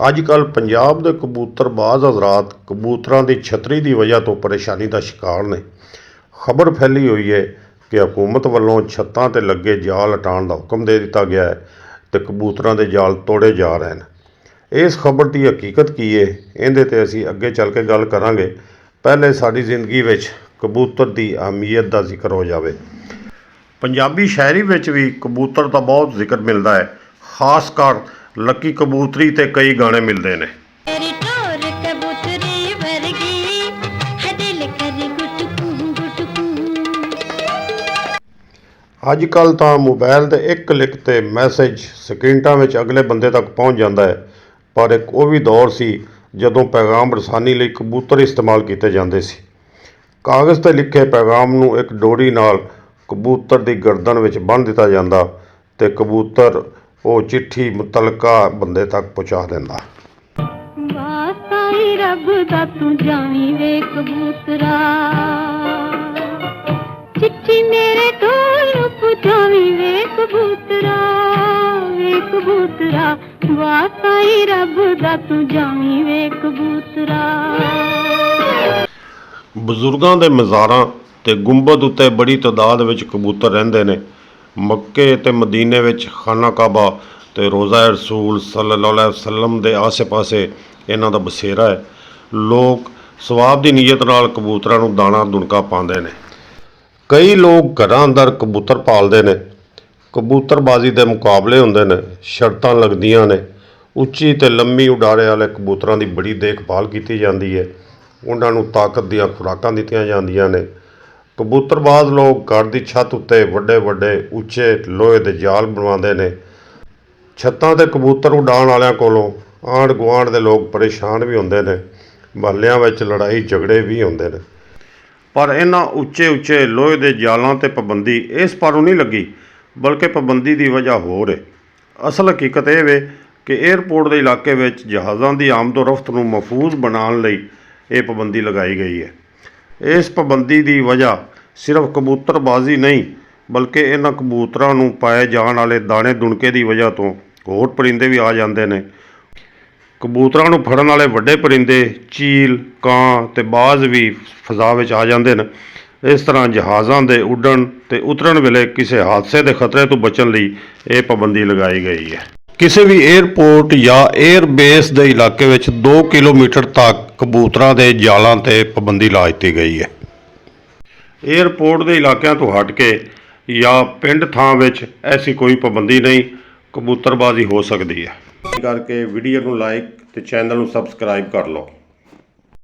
ਅੱਜ-ਕੱਲ੍ਹ ਪੰਜਾਬ ਦੇ ਕਬੂਤਰਬਾਜ਼ ਹਜ਼ਰਾਤ ਕਬੂਤਰਾਂ ਦੀ ਛਤਰੀ ਦੀ ਵਜ੍ਹਾ ਤੋਂ ਪਰੇਸ਼ਾਨੀ ਦਾ ਸ਼ਿਕਾਰ ਨੇ। ਖਬਰ ਫੈਲੀ ਹੋਈ ਹੈ ਕਿ ਹਕੂਮਤ ਵੱਲੋਂ ਛੱਤਾਂ 'ਤੇ ਲੱਗੇ ਜਾਲ ਹਟਾਉਣ ਦਾ ਹੁਕਮ ਦੇ ਦਿੱਤਾ ਗਿਆ ਹੈ ਅਤੇ ਕਬੂਤਰਾਂ ਦੇ ਜਾਲ ਤੋੜੇ ਜਾ ਰਹੇ ਨੇ। ਇਸ ਖਬਰ ਦੀ ਹਕੀਕਤ ਕੀ ਹੈ, ਇਹਦੇ 'ਤੇ ਅਸੀਂ ਅੱਗੇ ਚੱਲ ਕੇ ਗੱਲ ਕਰਾਂਗੇ। ਪਹਿਲੇ ਸਾਡੀ ਜ਼ਿੰਦਗੀ ਵਿੱਚ ਕਬੂਤਰ ਦੀ ਅਹਿਮੀਅਤ ਦਾ ਜ਼ਿਕਰ ਹੋ ਜਾਵੇ। ਪੰਜਾਬੀ ਸ਼ਾਇਰੀ ਵਿੱਚ ਵੀ ਕਬੂਤਰ ਦਾ ਬਹੁਤ ਜ਼ਿਕਰ ਮਿਲਦਾ ਹੈ। ਖਾਸ ਕਰ ਲੱਕੀ ਕਬੂਤਰੀ 'ਤੇ ਕਈ ਗਾਣੇ ਮਿਲਦੇ ਨੇ। ਅੱਜ ਕੱਲ੍ਹ ਤਾਂ ਮੋਬਾਈਲ ਦੇ ਇੱਕ ਕਲਿੱਕ 'ਤੇ ਮੈਸੇਜ ਸਕਿੰਟਾਂ ਵਿੱਚ ਅਗਲੇ ਬੰਦੇ ਤੱਕ ਪਹੁੰਚ ਜਾਂਦਾ ਹੈ, ਪਰ ਇੱਕ ਉਹ ਵੀ ਦੌਰ ਸੀ ਜਦੋਂ ਪੈਗਾਮ ਰਸਾਨੀ ਲਈ ਕਬੂਤਰ ਇਸਤੇਮਾਲ ਕੀਤੇ ਜਾਂਦੇ ਸੀ। ਕਾਗਜ਼ 'ਤੇ ਲਿਖੇ ਪੈਗਾਮ ਨੂੰ ਇੱਕ ਡੋਰੀ ਨਾਲ ਕਬੂਤਰ ਦੀ ਗਰਦਨ ਵਿੱਚ ਬੰਨ੍ਹ ਦਿੱਤਾ ਜਾਂਦਾ ਅਤੇ ਕਬੂਤਰ ਉਹ ਚਿੱਠੀ ਮੁਤਲਕਾ ਬੰਦੇ ਤੱਕ ਪਹੁੰਚਾ ਦਿੰਦਾ। ਰੱਬ ਦਾ ਤੂੰ ਜਾਵੀਂ ਵੇ ਕਬੂਤਰਾ, ਚਿੱਠੀ ਮੇਰੇ ਕੋਲ ਪਹੁੰਚਾਵੀਂ ਵੇ ਕਬੂਤਰਾ, ਵੇ ਕਬੂਤਰਾ, ਵਾਤਾਈ ਰੱਬ ਦਾ ਤੂੰ ਜਾਵੀਂ ਵੇ ਕਬੂਤਰਾ। ਬਜ਼ੁਰਗਾਂ ਦੇ ਮਜ਼ਾਰਾਂ ਤੇ ਗੁੰਬਦ ਉੱਤੇ ਬੜੀ ਤਾਦਾਦ ਵਿੱਚ ਕਬੂਤਰ ਰਹਿੰਦੇ ਨੇ। ਮੱਕੇ ਤੇ ਮਦੀਨੇ ਵਿੱਚ ਖਾਨਾ ਕਾਬਾ ਤੇ ਰੋਜ਼ਾ ਰਸੂਲ ਸੱਲੱਲਾਹੁ ਅਲੈਹਿ ਵਸੱਲਮ ਦੇ ਆਸੇ-ਪਾਸੇ ਇਹਨਾਂ ਦਾ ਬਸੇਰਾ ਹੈ। ਲੋਕ ਸਵਾਬ ਦੀ ਨੀਅਤ ਨਾਲ ਕਬੂਤਰਾਂ ਨੂੰ ਦਾਣਾ ਦੁਣਕਾ ਪਾਉਂਦੇ ਨੇ। ਕਈ ਲੋਕ ਘਰਾਂ ਅੰਦਰ ਕਬੂਤਰ ਪਾਲਦੇ ਨੇ। ਕਬੂਤਰਬਾਜ਼ੀ ਦੇ ਮੁਕਾਬਲੇ ਹੁੰਦੇ ਨੇ, ਸ਼ਰਤਾਂ ਲੱਗਦੀਆਂ ਨੇ। ਉੱਚੀ ਤੇ ਲੰਮੀ ਉਡਾਰੇ ਵਾਲੇ ਕਬੂਤਰਾਂ ਦੀ ਬੜੀ ਦੇਖਭਾਲ ਕੀਤੀ ਜਾਂਦੀ ਹੈ। ਉਹਨਾਂ ਨੂੰ ਤਾਕਤ ਦੀਆਂ ਖੁਰਾਕਾਂ ਦਿੱਤੀਆਂ ਜਾਂਦੀਆਂ ਨੇ। ਕਬੂਤਰਬਾਜ਼ ਲੋਕ ਘਰ ਦੀ ਛੱਤ ਉੱਤੇ ਵੱਡੇ ਵੱਡੇ ਉੱਚੇ ਲੋਹੇ ਦੇ ਜਾਲ ਬਣਵਾਉਂਦੇ ਨੇ। ਛੱਤਾਂ 'ਤੇ ਕਬੂਤਰ ਉਡਾਉਣ ਵਾਲਿਆਂ ਕੋਲੋਂ ਆਂਢ ਗੁਆਂਢ ਦੇ ਲੋਕ ਪਰੇਸ਼ਾਨ ਵੀ ਹੁੰਦੇ ਨੇ। ਮੁਹੱਲਿਆਂ ਵਿੱਚ ਲੜਾਈ ਝਗੜੇ ਵੀ ਹੁੰਦੇ ਨੇ। ਪਰ ਇਹਨਾਂ ਉੱਚੇ ਉੱਚੇ ਲੋਹੇ ਦੇ ਜਾਲਾਂ 'ਤੇ ਪਾਬੰਦੀ ਇਸ ਪਾਰੋਂ ਨਹੀਂ ਲੱਗੀ, ਬਲਕਿ ਪਾਬੰਦੀ ਦੀ ਵਜ੍ਹਾ ਹੋਰ ਹੈ। ਅਸਲ ਹਕੀਕਤ ਇਹ ਵੇ ਕਿ ਏਅਰਪੋਰਟ ਦੇ ਇਲਾਕੇ ਵਿੱਚ ਜਹਾਜ਼ਾਂ ਦੀ ਆਮਦੋ ਰਫਤ ਨੂੰ ਮਹਿਫੂਜ਼ ਬਣਾਉਣ ਲਈ ਇਹ ਪਾਬੰਦੀ ਲਗਾਈ ਗਈ ਹੈ। ਇਸ ਪਾਬੰਦੀ ਦੀ ਵਜ੍ਹਾ ਸਿਰਫ ਕਬੂਤਰਬਾਜ਼ੀ ਨਹੀਂ, ਬਲਕਿ ਇਹਨਾਂ ਕਬੂਤਰਾਂ ਨੂੰ ਪਾਏ ਜਾਣ ਵਾਲੇ ਦਾਣੇ ਦੁਣਕੇ ਦੀ ਵਜ੍ਹਾ ਤੋਂ ਹੋਰ ਪਰਿੰਦੇ ਵੀ ਆ ਜਾਂਦੇ ਨੇ। ਕਬੂਤਰਾਂ ਨੂੰ ਫੜਨ ਵਾਲੇ ਵੱਡੇ ਪਰਿੰਦੇ ਚੀਲ, ਕਾਂ ਅਤੇ ਬਾਜ਼ ਵੀ ਫਜ਼ਾ ਵਿੱਚ ਆ ਜਾਂਦੇ ਨੇ। ਇਸ ਤਰ੍ਹਾਂ ਜਹਾਜ਼ਾਂ ਦੇ ਉੱਡਣ ਅਤੇ ਉਤਰਨ ਵੇਲੇ ਕਿਸੇ ਹਾਦਸੇ ਦੇ ਖਤਰੇ ਤੋਂ ਬਚਣ ਲਈ ਇਹ ਪਾਬੰਦੀ ਲਗਾਈ ਗਈ ਹੈ। ਕਿਸੇ ਵੀ ਏਅਰਪੋਰਟ ਜਾਂ ਏਅਰਬੇਸ ਦੇ ਇਲਾਕੇ ਵਿੱਚ 2 ਕਿਲੋਮੀਟਰ ਤੱਕ ਕਬੂਤਰਾਂ ਦੇ ਜਾਲਾਂ 'ਤੇ ਪਾਬੰਦੀ ਲਾ ਦਿੱਤੀ ਗਈ ਹੈ। ਏਅਰਪੋਰਟ ਦੇ ਇਲਾਕਿਆਂ ਤੋਂ ਹਟ ਕੇ ਜਾਂ ਪਿੰਡ ਥਾਂ ਵਿੱਚ ਐਸੀ ਕੋਈ ਪਾਬੰਦੀ ਨਹੀਂ, ਕਬੂਤਰਬਾਜ਼ੀ ਹੋ ਸਕਦੀ ਹੈ। ਇਸ ਕਰਕੇ ਵੀਡੀਓ ਨੂੰ ਲਾਈਕ ਅਤੇ ਚੈਨਲ ਨੂੰ ਸਬਸਕ੍ਰਾਈਬ ਕਰ ਲਓ।